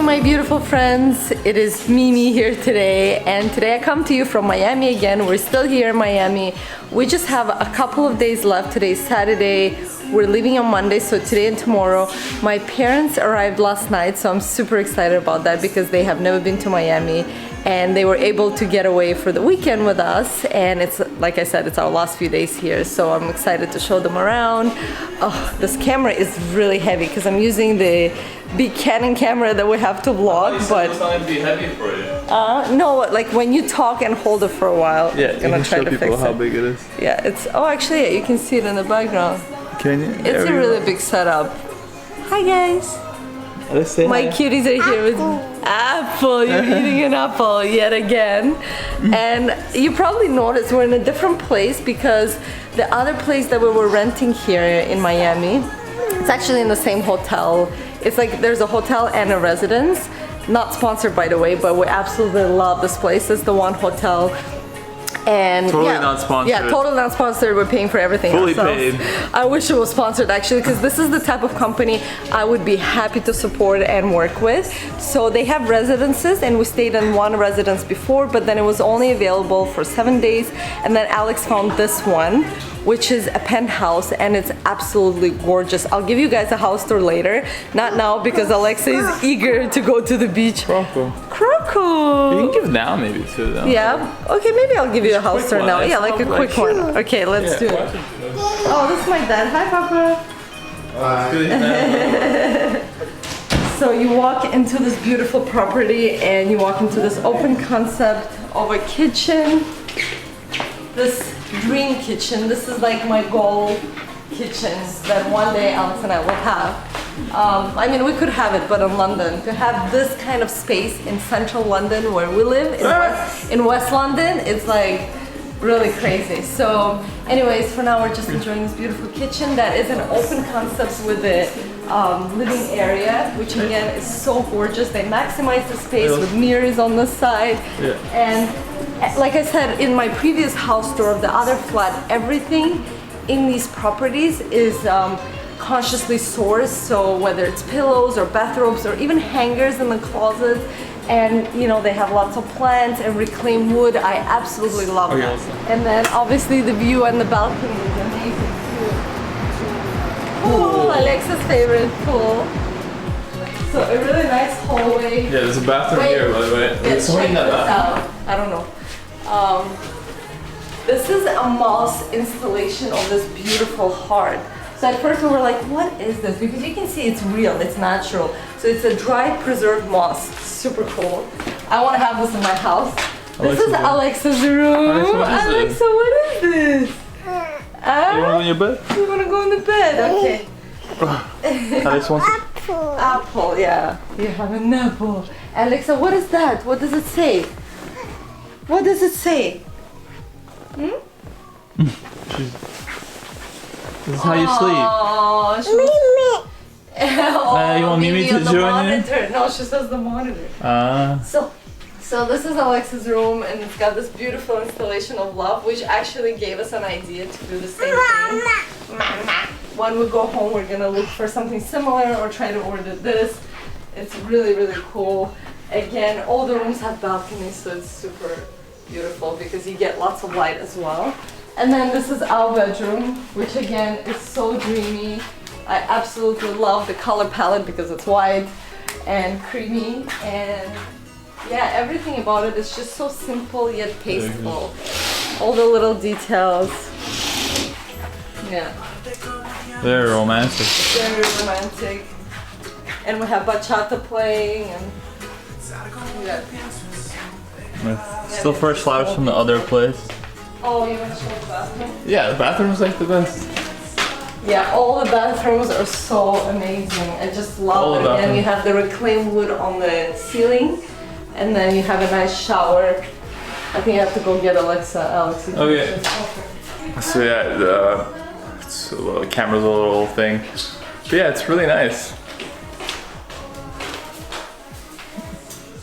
my beautiful friends, it is Mimi here today, and today I come to you from Miami again. We're still here in Miami. We just have a couple of days left. Today's Saturday. We're leaving on Monday, so today and tomorrow. My parents arrived last night, so I'm super excited about that because they have never been to Miami and they were able to get away for the weekend with us, and it's, like I said, it's our last few days here, so I'm excited to show them around. Oh, this camera is really heavy because I'm using the big Canon camera that we have to vlog, but it's not going to be heavy for you. no, like when you talk and hold it for a while, Yeah, it's gonna try to fix people how it. big it is. Yeah, it's, oh actually, yeah, you can see it in the background. Can you? It's a really big setup. Hi guys. Let's say My cuties are here with apple. You're eating an apple yet again. And you probably noticed we're in a different place because the other place that we were renting here in Miami, it's actually in the same hotel. It's like there's a hotel and a residence. Not sponsored by the way, but we absolutely love this place. It's the one hotel. And Totally not sponsored. Yeah, totally not sponsored. We're paying for everything Fully ourselves. paid. I wish it was sponsored actually, because this is the type of company I would be happy to support and work with. So they have residences, and we stayed in one residence before, but then it was only available for 7 days. And then Alex found this one, which is a penthouse, and it's absolutely gorgeous. I'll give you guys a house tour later. Not now because Alexa is eager to go to the beach. Croco. Croco! You can give now maybe too though. Yeah. Okay, maybe I'll give you a house quick tour one. now. It's Yeah, like a not quick like- one. Okay, let's do it. watch it. Oh, this is my dad. Hi, Papa. So you walk into this beautiful property and you walk into this open concept of a kitchen. This dream kitchen. This is like my goal kitchen that one day Alex and I will have. I mean, we could have it, but in London, to have this kind of space in central London where we live, in West London, it's like really crazy. So anyways, for now we're just enjoying this beautiful kitchen that is an open concept with the living area, which again is so gorgeous. They maximize the space with mirrors on the side. Yeah. And like I said in my previous house tour of the other flat, everything in these properties is consciously sourced, so whether it's pillows or bathrobes or even hangers in the closet, and you know they have lots of plants and reclaimed wood. I absolutely love that. And then obviously the view and the balcony is amazing too. Pool, Alexa's favorite pool. So a really nice hallway. Yeah, there's a bathroom here by the way. Yeah, There's somebody in check that this bathroom. out. I don't know. This is a moss installation of this beautiful heart. So at first we were like, what is this? Because you can see it's real, it's natural. So it's a dry preserved moss. Super cool. I want to have this in my house. This is Alexa's room. Alexa, what is this? You want to go in your bed? You want to go in the bed? Okay. Alex wants Apple, yeah. You have an apple. Alexa, what is that? What does it say? What does it say? This is how you sleep. Oh, Mimi. Oh, you want Mimi to on the join you? monitor. No, she says the monitor. So this is Alexa's room, and it's got this beautiful installation of love, which actually gave us an idea to do the same thing. When we go home, we're gonna look for something similar or try to order this. It's really, really cool. Again, all the rooms have balconies, so it's super beautiful because you get lots of light as well. And then this is our bedroom, which again is so dreamy. I absolutely love the color palette because it's white and creamy, and yeah, everything about it is just so simple yet tasteful. All the little details. Yeah. Very romantic. Very romantic. And we have bachata playing, and yeah. Still fresh flowers from the other place. Oh, you want to show the bathroom? Yeah, the bathroom's like the best. Yeah, all the bathrooms are so amazing. I just love it. And you have the reclaimed wood on the ceiling, and then you have a nice shower. I think I have to go get Alex. Okay. So yeah, the camera's a little thing. But yeah, it's really nice.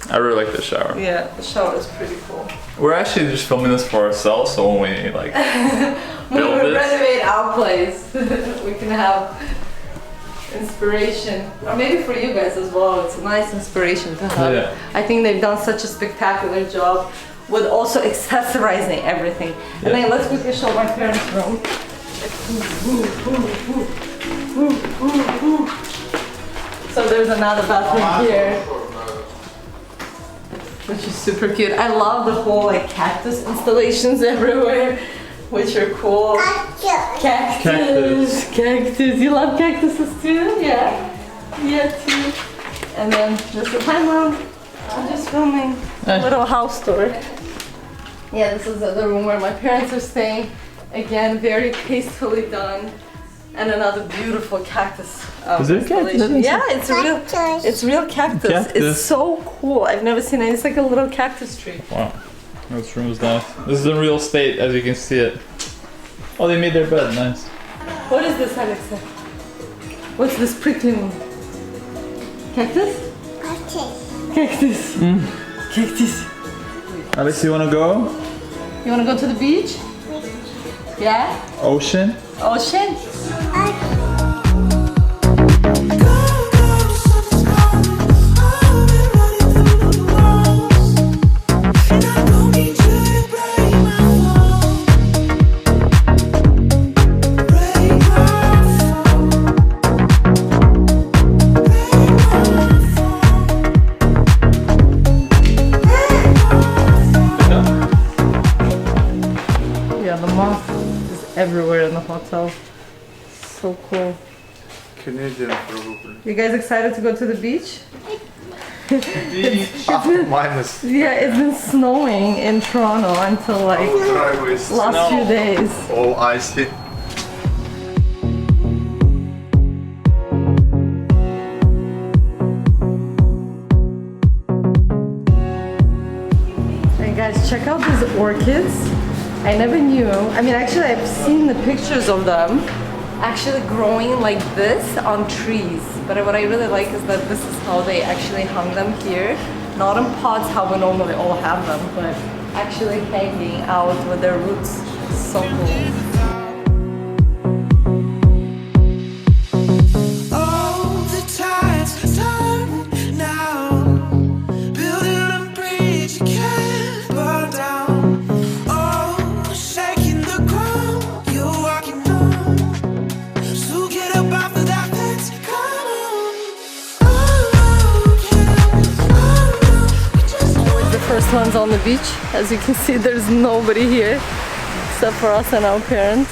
I really like the shower. Yeah, the shower is pretty cool. We're actually just filming this for ourselves, so when we build when we this, renovate our place, we can have inspiration, or maybe for you guys as well. It's a nice inspiration to have. Yeah. I think they've done such a spectacular job with also accessorizing everything. Yeah. And then let's quickly show my parents' room. So there's another bathroom here, which is super cute. I love the whole like cactus installations everywhere, which are cool. Cactus. You love cactuses too? Yeah. Yeah, too. And then this is, hi mom. I'm just filming a little house tour. Yeah, this is the room where my parents are staying. Again, very tastefully done. And another beautiful cactus Is it a cactus? installation. Yeah, it's real cactus. Cactus. It's so cool. I've never seen it. It's like a little cactus tree. Wow. This room is nice. This is in real estate, as you can see it. Oh, they made their bed. Nice. What is this, Alexa? What's this prickly one? Cactus? Cactus. Cactus. Alex, you wanna go? You wanna go to the beach? Yeah? Ocean? Ocean? Yeah, the moth is everywhere in the hotel. So cool. Canadian probably. You guys excited to go to the beach? Minus. Yeah, it's been snowing in Toronto until like Driveways. last few days. All icy. Hey guys, check out these orchids. I never knew. I mean, actually, I've seen the pictures of them actually growing like this on trees. But what I really like is that this is how they actually hung them here. Not in pots, how we normally all have them, but actually hanging out with their roots. So cool. First ones on the beach. As you can see, there's nobody here except for us and our parents,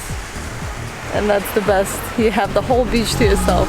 and that's the best. You have the whole beach to yourself.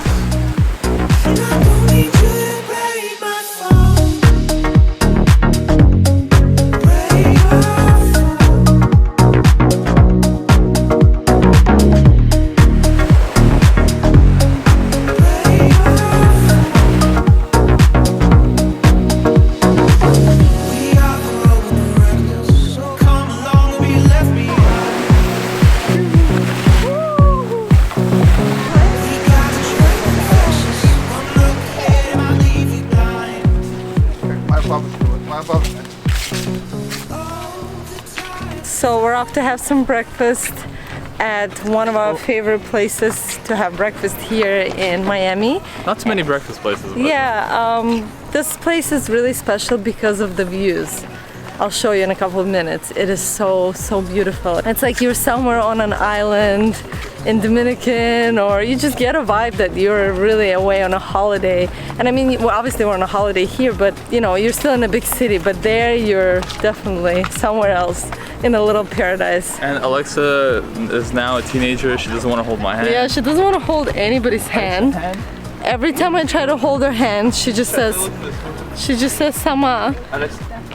So we're off to have some breakfast at one of our favorite places to have breakfast here in Miami. Not too many breakfast places. But Yeah, this place is really special because of the views. I'll show you in a couple of minutes. It is so beautiful. It's like you're somewhere on an island in Dominican, or you just get a vibe that you're really away on a holiday. And I mean, well, obviously we're on a holiday here, but you know, you're still in a big city, but there you're definitely somewhere else in a little paradise. And Alexa is now a teenager. She doesn't want to hold my hand. Yeah, she doesn't want to hold anybody's hand. Every time I try to hold her hand, she just says "sama,"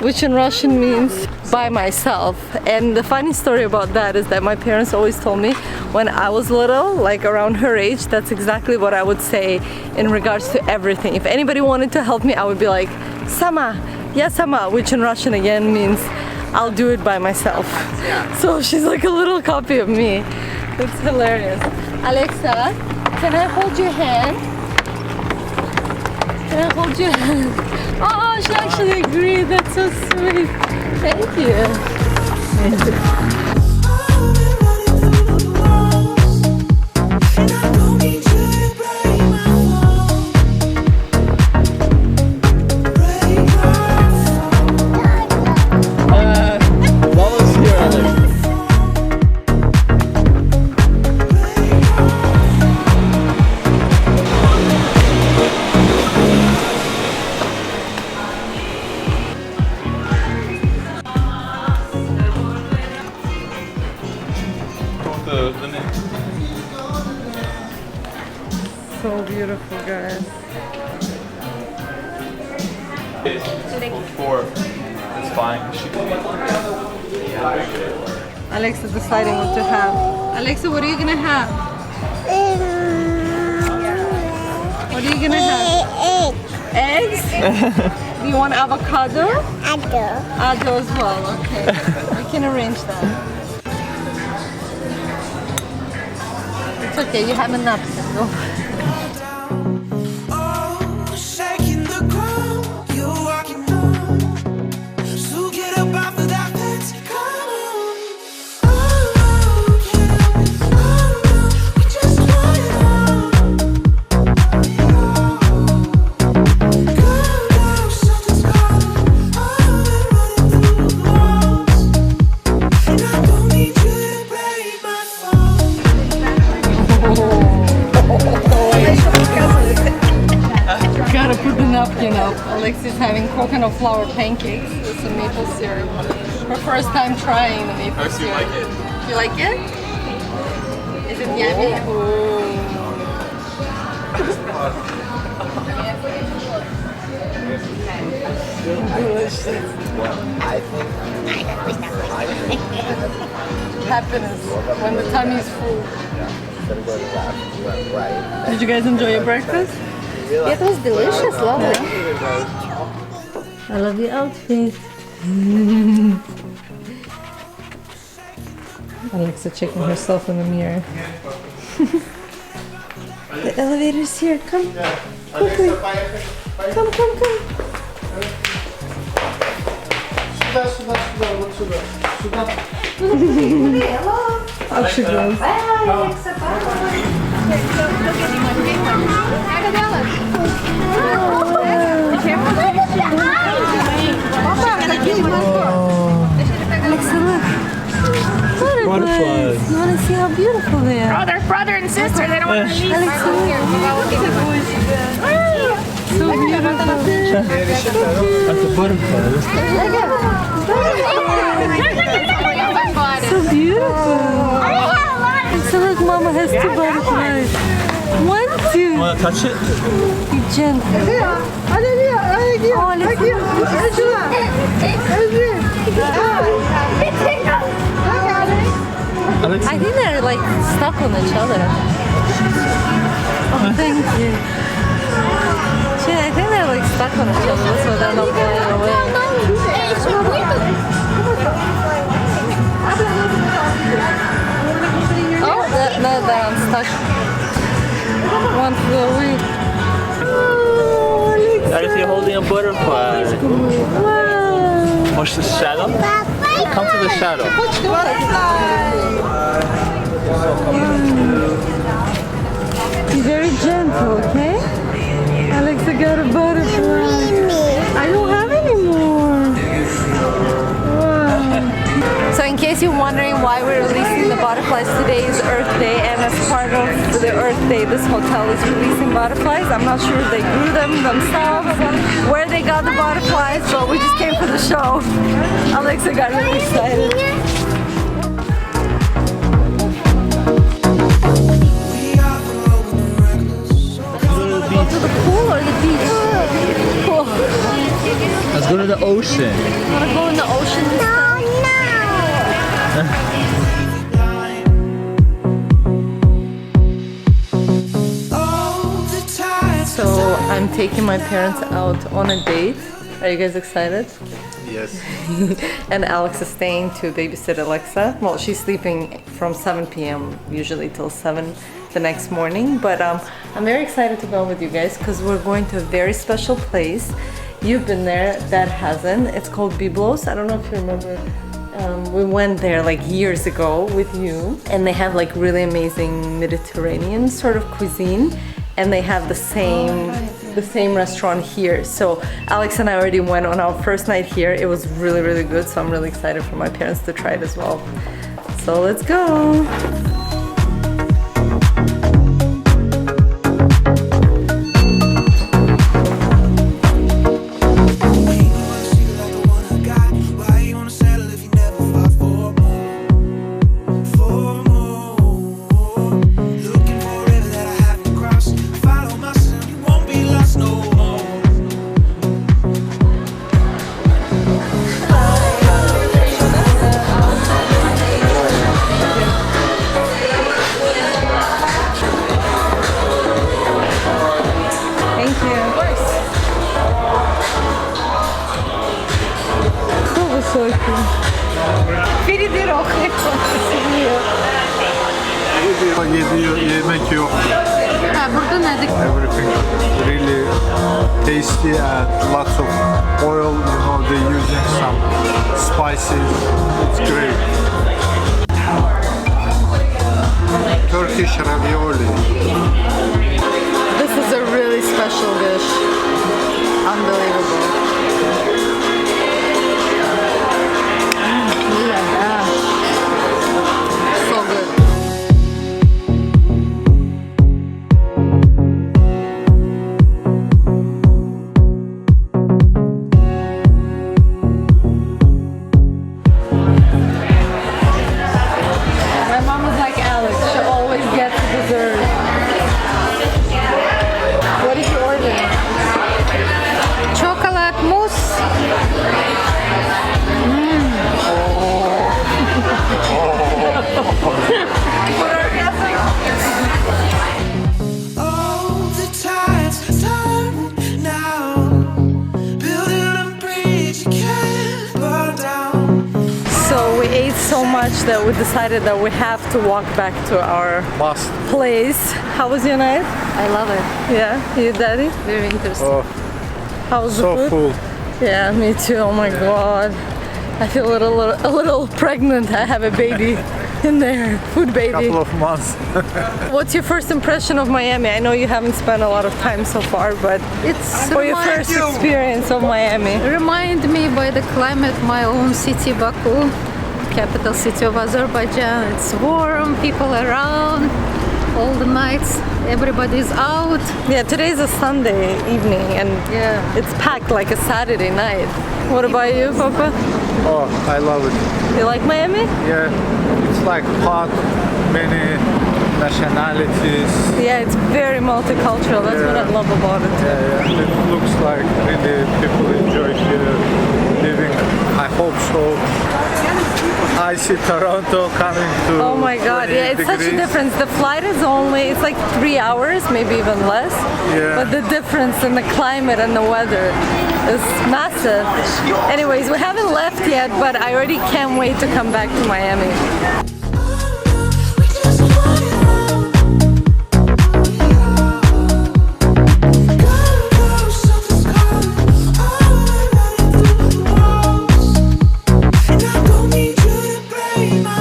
which in Russian means by myself. And the funny story about that is that my parents always told me when I was little, like around her age, that's exactly what I would say in regards to everything. If anybody wanted to help me, I would be like, "Sama, yeah, sama," which in Russian again means I'll do it by myself. So she's like a little copy of me. It's hilarious. Alexa, can I hold your hand? Can I hold your hand? Oh, she actually agreed. That's so sweet. Thank you. so beautiful, guys. 4. It's fine. Alexa deciding what to have. Alexa, what are you gonna have? What are you gonna have? Eggs? Do you want avocado? Ado as well, okay. We can arrange that. It's okay, you have a napkin. Go. Gotta put the napkin up. Alexi's having coconut flour pancakes with some maple syrup. Her first time trying the maple syrup. You like it? You like it? Is it yummy? Delicious. Happiness when the tummy is full. Did you guys enjoy your breakfast? It was delicious, lovely. I love your outfit. Alexa checking herself in the mirror. The elevator's here. Come. Quickly. Come. Up she goes. Alexa, look. Butterflies. You want to see how beautiful they are? Oh, they're brother and sister. They don't want to meet. Alexa, look. So beautiful. That's a butterfly. So beautiful. So look, Mama has 2 butterflies. 1, 2. Want to touch it? Be gentle. Oh, Alexa. I think they're like stuck on each other. Oh, thank you. Shit, I think they're like stuck on each other, so they're not flying away. Oh, they're unstuck. One flew away. I see you holding a butterfly. Wow. Watch the shadow. Come to the shadow. Be very gentle, okay? Alexa got a butterfly. I don't have any more. Wow. So in case you're wondering why we're releasing the butterflies, today is Earth Day, and as part of the Earth Day, this hotel is releasing butterflies. I'm not sure if they grew them themselves, where they got the butterflies, but we just came for the show. Alexa got really excited. Go to the pool or the beach? Pool. Let's go to the ocean. You want to go in the ocean this time? So I'm taking my parents out on a date. Are you guys excited? Yes. And Alex is staying to babysit Alexa. Well, she's sleeping from 7 p.m. usually till 7 the next morning. But I'm very excited to go with you guys because we're going to a very special place. You've been there, that hasn't. It's called Byblos. I don't know if you remember. We went there like years ago with you, and they have like really amazing Mediterranean sort of cuisine, and they have the same restaurant here. So Alex and I already went on our first night here. It was really, really good. So I'm really excited for my parents to try it as well. So let's go. sıkıntı yok. Ha, burada ne? Everything really tasty and lots of oil. You know, they're using some spices. It's great. Turkish ravioli. This is a really special dish. Unbelievable. Yeah. So good. My mom is like Alex. She always gets dessert. What did you order? Chocolate mousse. All the tides turn now, building a bridge you can't burn down. So we ate so much that we decided that we have to walk back to our Must. place. How was your night? I love it. Yeah, you daddy? Very interesting. Oh, How was the so food? full. Yeah, me too. Oh my god. I feel a little pregnant. I have a baby in there. Food baby. Couple of months. What's your first impression of Miami? I know you haven't spent a lot of time so far, but It's for your first experience of Miami. remind me by the climate my own city, Baku, capital city of Azerbaijan. It's warm, people around, all the nights, everybody's out. Yeah, today's a Sunday evening and Yeah. it's packed like a Saturday night. What about you, Papa? Oh, I love it. You like Miami? Yeah, it's like hot, many nationalities. Yeah, it's very multicultural. That's what I love about it. Yeah, it looks like really people enjoy here living. I hope so. I see Toronto coming to. Oh my god, yeah, it's such a difference. The flight is only, it's like 3 hours, maybe even less. Yeah. But the difference in the climate and the weather is massive. Anyways, we haven't left yet, but I already can't wait to come back to Miami. We just want it all. Gotta go, something's calling. All the way running through the walls. And I don't need you to break my